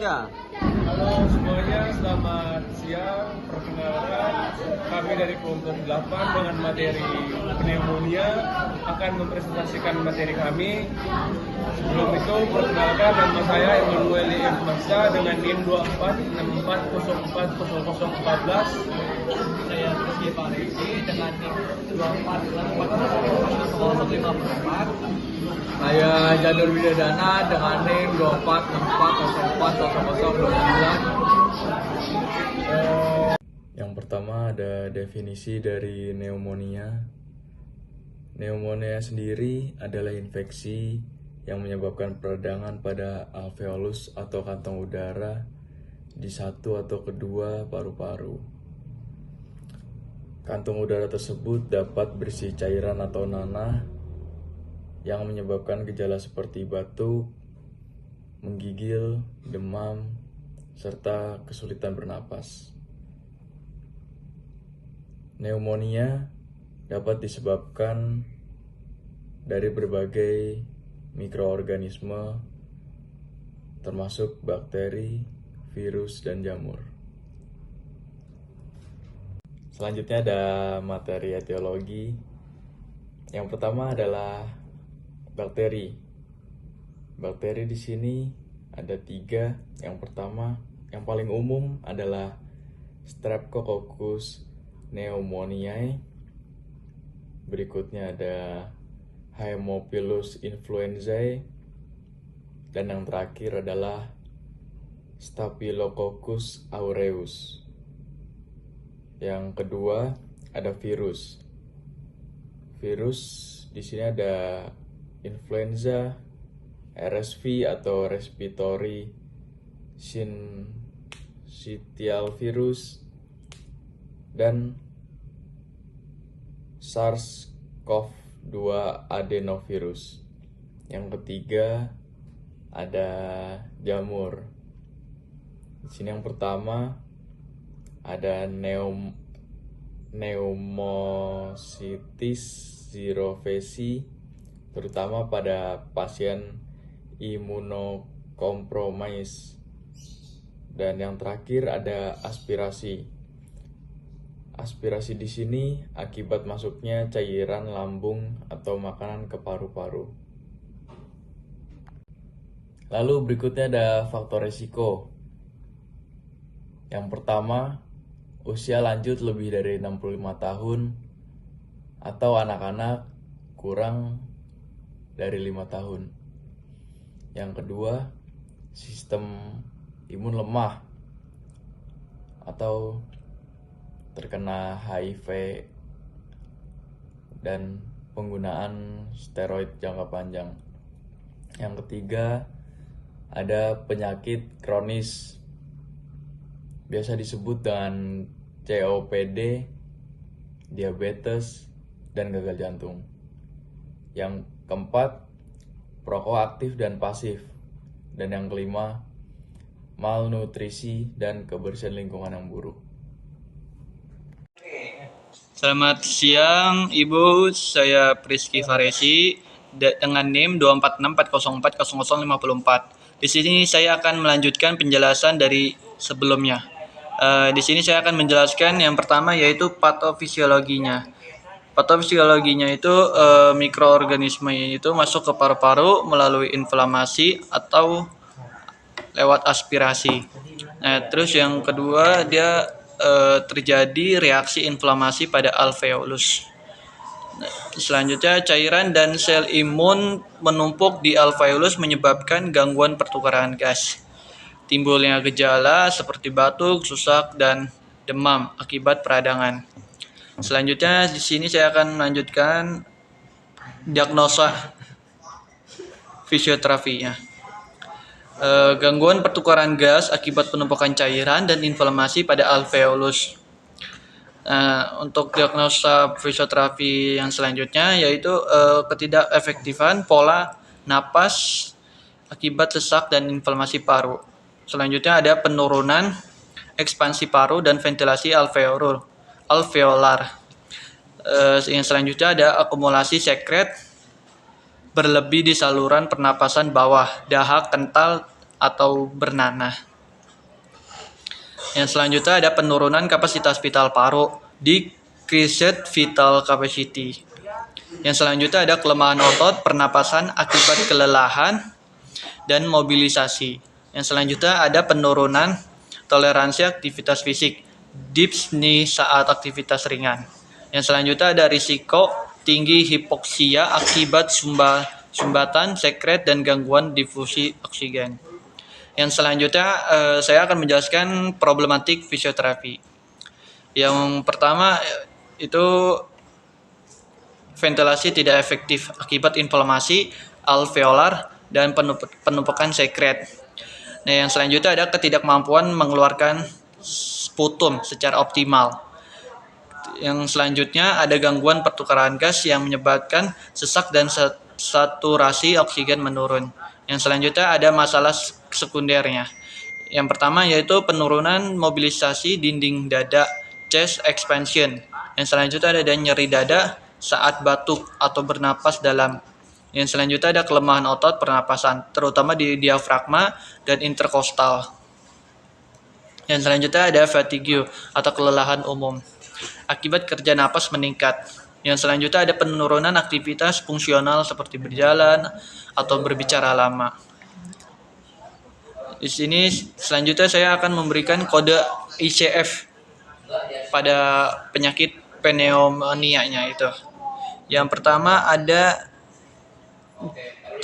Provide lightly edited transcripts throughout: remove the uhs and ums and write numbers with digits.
Ya. Halo semuanya, selamat siang. Perkenalkan, kami dari kelompok 8 dengan materi pneumonia akan mempresentasikan materi kami. Sebelum itu, perkenalkan nama saya Emmanuel Irmansa dengan NIM 2464040014. Saya Rizky Farisi dengan NIM 24640054. Saya Janur Widadana dengan NIM 2464040029. Yang pertama ada definisi dari pneumonia. Pneumonia sendiri adalah infeksi yang menyebabkan peradangan pada alveolus atau kantong udara di satu atau kedua paru-paru. Kantung udara tersebut dapat berisi cairan atau nanah yang menyebabkan gejala seperti batuk, menggigil, demam, serta kesulitan bernapas. Pneumonia dapat disebabkan dari berbagai mikroorganisme, termasuk bakteri, virus, dan jamur. Selanjutnya ada materi etiologi. Yang pertama adalah bakteri. Bakteri di sini ada 3. Yang pertama, yang paling umum adalah Streptococcus pneumoniae. Berikutnya ada Haemophilus influenzae, dan yang terakhir adalah Staphylococcus aureus. Yang kedua ada virus. Virus di sini ada influenza, RSV atau respiratory syncytial virus, dan SARS-CoV-2 adenovirus. Yang ketiga ada jamur. Di sini yang pertama ada Pneumocystis jirovecii, terutama pada pasien imunocompromised. Dan yang terakhir ada aspirasi. Aspirasi di sini akibat masuknya cairan lambung atau makanan ke paru-paru. Lalu berikutnya ada faktor risiko. Yang pertama, usia lanjut lebih dari 65 tahun atau anak-anak kurang dari 5 tahun. Yang kedua, sistem imun lemah atau terkena HIV dan penggunaan steroid jangka panjang. Yang ketiga, ada penyakit kronis, biasa disebut dengan COPD, diabetes, dan gagal jantung. Yang keempat, perokok aktif dan pasif. Dan yang kelima, malnutrisi dan kebersihan lingkungan yang buruk. Selamat siang Ibu, saya Rizky Farisi dengan NIM 2464040054. Di sini saya akan melanjutkan penjelasan dari sebelumnya. Di sini saya akan menjelaskan yang pertama yaitu patofisiologinya. Patofisiologinya itu mikroorganisme itu masuk ke paru-paru melalui inflamasi atau lewat aspirasi. Nah, terus yang kedua dia terjadi reaksi inflamasi pada alveolus. Nah, selanjutnya cairan dan sel imun menumpuk di alveolus menyebabkan gangguan pertukaran gas. Timbulnya gejala seperti batuk, sesak, dan demam akibat peradangan. Selanjutnya di sini saya akan melanjutkan diagnosa fisioterapinya. Gangguan pertukaran gas akibat penumpukan cairan dan inflamasi pada alveolus. Untuk diagnosa fisioterapi yang selanjutnya yaitu ketidakefektifan pola napas akibat sesak dan inflamasi paru. Selanjutnya ada penurunan ekspansi paru dan ventilasi alveolar. Yang selanjutnya ada akumulasi sekret berlebih di saluran pernapasan bawah, dahak kental atau bernanah. Yang selanjutnya ada penurunan kapasitas vital paru, decreased vital capacity. Yang selanjutnya ada kelemahan otot pernapasan akibat kelelahan dan mobilisasi. Yang selanjutnya ada penurunan toleransi aktivitas fisik, dyspnea saat aktivitas ringan. Yang selanjutnya ada risiko tinggi hipoksia akibat sumbatan sekret dan gangguan difusi oksigen. Yang selanjutnya saya akan menjelaskan problematik fisioterapi. Yang pertama itu ventilasi tidak efektif akibat inflamasi alveolar dan penumpukan sekret. Nah, yang selanjutnya ada ketidakmampuan mengeluarkan sputum secara optimal. Yang selanjutnya ada gangguan pertukaran gas yang menyebabkan sesak dan saturasi oksigen menurun. Yang selanjutnya ada masalah sekundernya. Yang pertama yaitu penurunan mobilisasi dinding dada, chest expansion. Yang selanjutnya ada nyeri dada saat batuk atau bernapas dalam. Yang selanjutnya ada kelemahan otot pernapasan, terutama di diafragma dan interkostal. Yang selanjutnya ada fatigue atau kelelahan umum akibat kerja napas meningkat. Yang selanjutnya ada penurunan aktivitas fungsional seperti berjalan atau berbicara lama. Di sini selanjutnya saya akan memberikan kode ICF pada penyakit pneumonia-nya itu. Yang pertama ada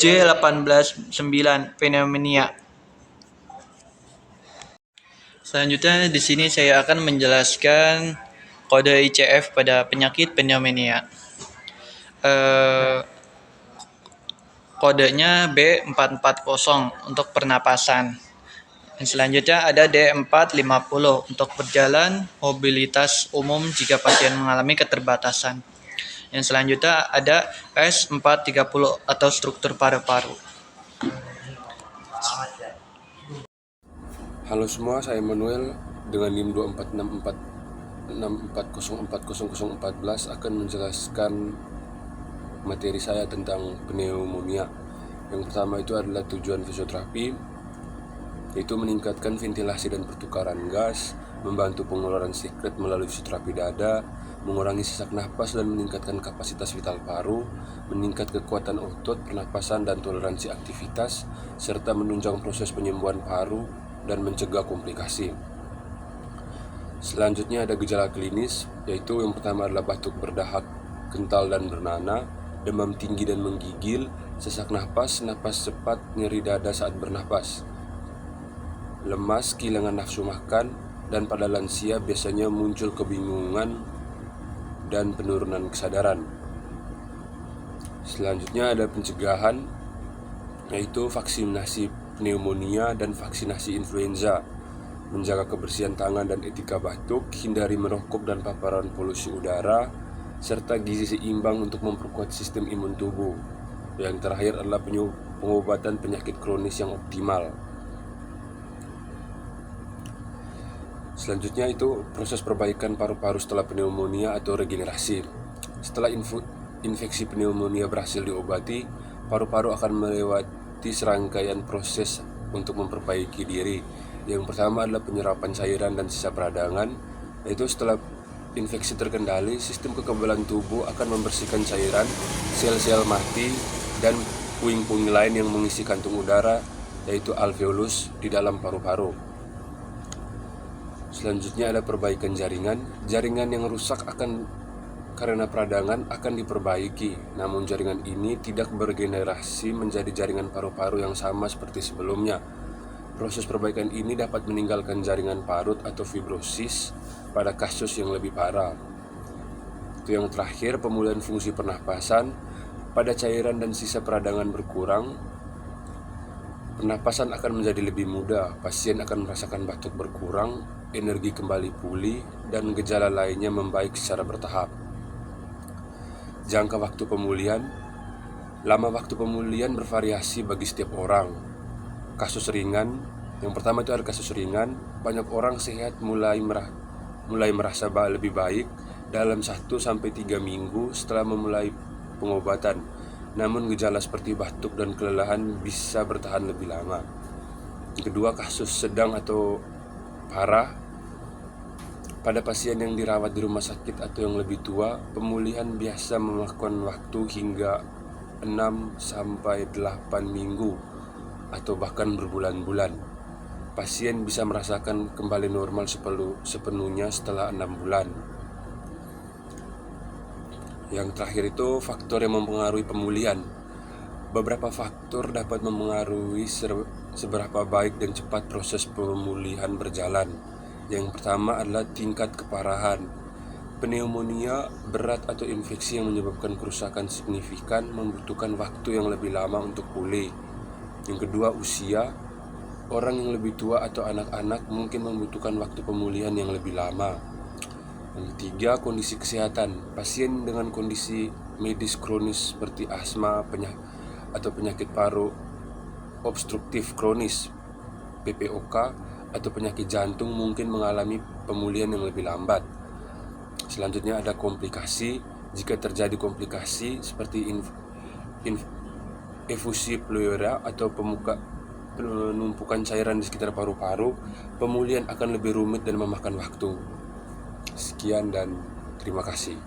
J189 pneumonia. Selanjutnya di sini saya akan menjelaskan kode ICF pada penyakit pneumonia. Kodenya B440 untuk pernapasan. Yang selanjutnya ada D450 untuk berjalan, mobilitas umum jika pasien mengalami keterbatasan. Yang selanjutnya ada S430 atau struktur paru-paru. Halo semua, saya Manuel dengan NIM 24646404014 akan menjelaskan materi saya tentang pneumonia. Yang pertama itu adalah tujuan fisioterapi, yaitu meningkatkan ventilasi dan pertukaran gas, membantu pengeluaran sekret melalui fisioterapi dada, mengurangi sesak napas dan meningkatkan kapasitas vital paru, meningkat kekuatan otot, pernapasan dan toleransi aktivitas, serta menunjang proses penyembuhan paru dan mencegah komplikasi. Selanjutnya ada gejala klinis, yaitu yang pertama adalah batuk berdahak kental dan bernanah, demam tinggi dan menggigil, sesak napas, napas cepat, nyeri dada saat bernapas, lemas, kehilangan nafsu makan, dan pada lansia biasanya muncul kebingungan dan penurunan kesadaran. Selanjutnya ada pencegahan, yaitu vaksinasi pneumonia dan vaksinasi influenza, menjaga kebersihan tangan dan etika batuk, hindari merokok dan paparan polusi udara, serta gizi seimbang untuk memperkuat sistem imun tubuh. Yang terakhir adalah pengobatan penyakit kronis yang optimal. Selanjutnya itu proses perbaikan paru-paru setelah pneumonia atau regenerasi. Setelah infeksi pneumonia berhasil diobati, paru-paru akan melewati serangkaian proses untuk memperbaiki diri. Yang pertama adalah penyerapan cairan dan sisa peradangan, yaitu setelah infeksi terkendali, sistem kekebalan tubuh akan membersihkan cairan, sel-sel mati, dan puing-puing lain yang mengisi kantung udara, yaitu alveolus di dalam paru-paru. Selanjutnya ada perbaikan jaringan. Jaringan yang rusak karena peradangan akan diperbaiki, namun jaringan ini tidak beregenerasi menjadi jaringan paru-paru yang sama seperti sebelumnya. Proses perbaikan ini dapat meninggalkan jaringan parut atau fibrosis pada kasus yang lebih parah. Itu yang terakhir, pemulihan fungsi pernapasan. Pada cairan dan sisa peradangan berkurang, pernapasan akan menjadi lebih mudah, pasien akan merasakan batuk berkurang, energi kembali pulih, dan gejala lainnya membaik secara bertahap. Jangka waktu pemulihan. Lama waktu pemulihan bervariasi bagi setiap orang. Kasus ringan, yang pertama itu ada kasus ringan, banyak orang sehat mulai merasa lebih baik dalam 1-3 minggu setelah memulai pengobatan. Namun gejala seperti batuk dan kelelahan bisa bertahan lebih lama. Yang kedua, kasus sedang atau parah, Pada pasien yang dirawat di rumah sakit atau yang lebih tua, pemulihan biasa memakan waktu hingga 6-8 minggu atau bahkan berbulan-bulan. Pasien bisa merasakan kembali normal sepenuhnya setelah 6 bulan. Yang terakhir itu faktor yang mempengaruhi pemulihan. Beberapa faktor dapat mempengaruhi seberapa baik dan cepat proses pemulihan berjalan. Yang pertama adalah tingkat keparahan. Pneumonia berat atau infeksi yang menyebabkan kerusakan signifikan membutuhkan waktu yang lebih lama untuk pulih. Yang kedua, usia. Orang yang lebih tua atau anak-anak mungkin membutuhkan waktu pemulihan yang lebih lama. Yang ketiga, kondisi kesehatan. Pasien dengan kondisi medis kronis seperti asma atau penyakit paru obstruktif kronis (PPOK) atau penyakit jantung mungkin mengalami pemulihan yang lebih lambat. Selanjutnya ada komplikasi. Jika terjadi komplikasi seperti efusi pleura atau penumpukan cairan di sekitar paru-paru, pemulihan akan lebih rumit dan memakan waktu. Sekian dan terima kasih.